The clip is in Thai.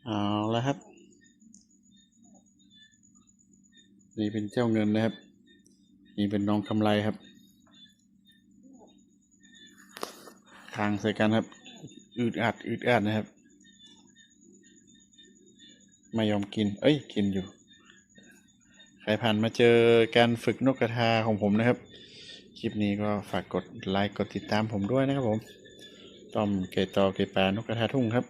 เอาแล้วครับนี่เป็นเจ้าเงินนะครับนี่เป็นน้องกำไรครับทางใส่กันครับอึดอัดนะครับไม่ยอมกินกินอยู่ใครผ่านมาเจอการฝึกนกกระทาของผมนะครับคลิปนี้ก็ฝากกดไลค์กดติดตามผมด้วยนะครับผมต้อมเกตอเกปานกกระทาทุ่งครับ